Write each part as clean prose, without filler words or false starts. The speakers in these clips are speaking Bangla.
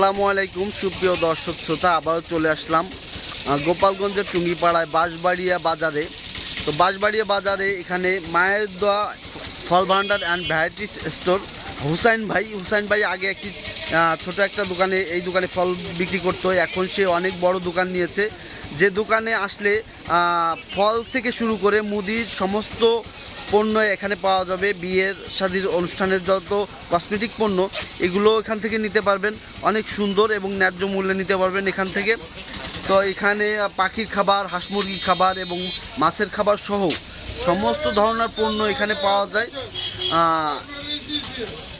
আসসালামু আলাইকুম সুপ্রিয় দর্শক শ্রোতা, আবারও চলে আসলাম গোপালগঞ্জের টুঙ্গিপাড়ায় বাঁশবাড়িয়া বাজারে। তো বাঁশবাড়িয়া বাজারে এখানে মায়ের দোয়া ফল ভান্ডার অ্যান্ড ভ্যারাইটিস স্টোর। হুসাইন ভাই আগে একটি ছোট একটা দোকানে এই দোকানে ফল বিক্রি করতো, এখন সে অনেক বড় দোকান নিয়েছে। যে দোকানে আসলে ফল থেকে শুরু করে মুদির সমস্ত পণ্য এখানে পাওয়া যাবে। বিয়ের শাদীর অনুষ্ঠানের যত কসমেটিক পণ্য এগুলো এখান থেকে নিতে পারবেন, অনেক সুন্দর এবং ন্যায্য মূল্যে নিতে পারবেন এখান থেকে। তো এখানে পাখির খাবার, হাঁস মুরগির খাবার এবং মাছের খাবার সহ সমস্ত ধরনের পণ্য এখানে পাওয়া যায়।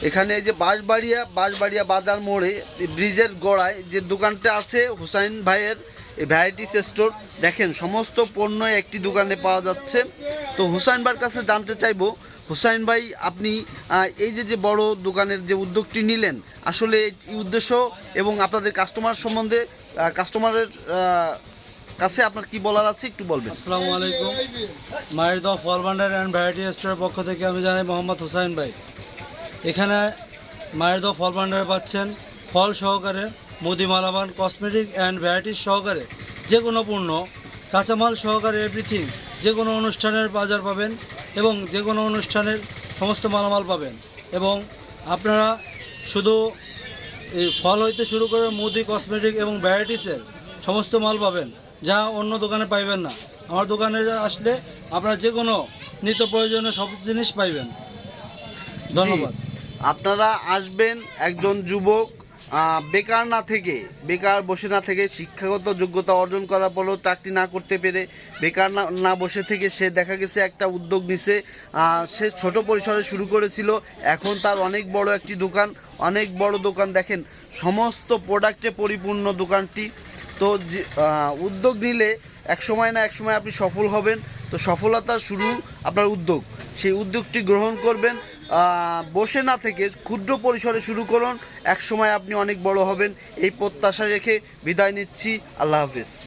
এখানে এই যে বাঁশবাড়িয়া বাজার মোড়ে ব্রিজের গোড়ায় যে দোকানটা আছে হুসাইন ভাইয়ের এই ভ্যারাইটিস স্টোর, দেখেন সমস্ত পণ্য একটি দোকানে পাওয়া যাচ্ছে। তো হুসাইন ভাইয়ের কাছে জানতে চাইবো, হুসাইন ভাই আপনি এই যে বড় দোকানের যে উদ্যোগটি নিলেন, আসলে এই উদ্দেশ্য এবং আপনাদের কাস্টমার সম্বন্ধে কাস্টমারের কাছে আপনার কি বলার আছে একটু বলবেন। আসসালামু আলাইকুম। মায়ের দোয়া ফল ভান্ডার অ্যান্ড ভ্যারাইটি স্টোরের পক্ষ থেকে আমি জানাই মোহাম্মদ হুসাইন ভাই। এখানে মায়ের দোয়া ফল ভান্ডারে পাচ্ছেন ফল সহকারে মুদি মালামাল, কসমেটিক অ্যান্ড ভ্যারাইটিস সহকারে যে কোনো পণ্য, কাঁচামাল সহকারে এভরিথিং, যে কোনো অনুষ্ঠানের বাজার পাবেন এবং যে কোনো অনুষ্ঠানের সমস্ত মালামাল পাবেন। এবং আপনারা শুধু এই ফল হইতে শুরু করে মুদি, কসমেটিক এবং ভ্যারাইটিসের সমস্ত মাল পাবেন, যা অন্য দোকানে পাইবেন না। আমার দোকানে আসলে আপনারা যে কোনো নিত্য প্রয়োজনীয় সব জিনিস পাইবেন। ধন্যবাদ। আপনারা আসবেন, একজন যুবক বেকার বসে না থেকে শিক্ষাগত যোগ্যতা অর্জন করার পরেও চাকরি না করতে পেরে বেকার না বসে থেকে সে দেখা গেছে একটা উদ্যোগ নিছে। সে ছোট পরিসরে শুরু করেছিল, এখন তার অনেক বড় দোকান দেখেন, সমস্ত প্রোডাক্টে পরিপূর্ণ দোকানটি। তো উদ্যোগ নিলে এক সময় না এক সময় আপনি সফল হবেন। তো সফলতার শুরু আপনার উদ্যোগ, সেই উদ্যোগটি গ্রহণ করবেন। বসে না থেকে ক্ষুদ্র পরিসরে শুরু করুন, এক সময় আপনি অনেক বড় হবেন, এই প্রত্যাশা রেখে বিদায় নিচ্ছি। আল্লাহ হাফেজ।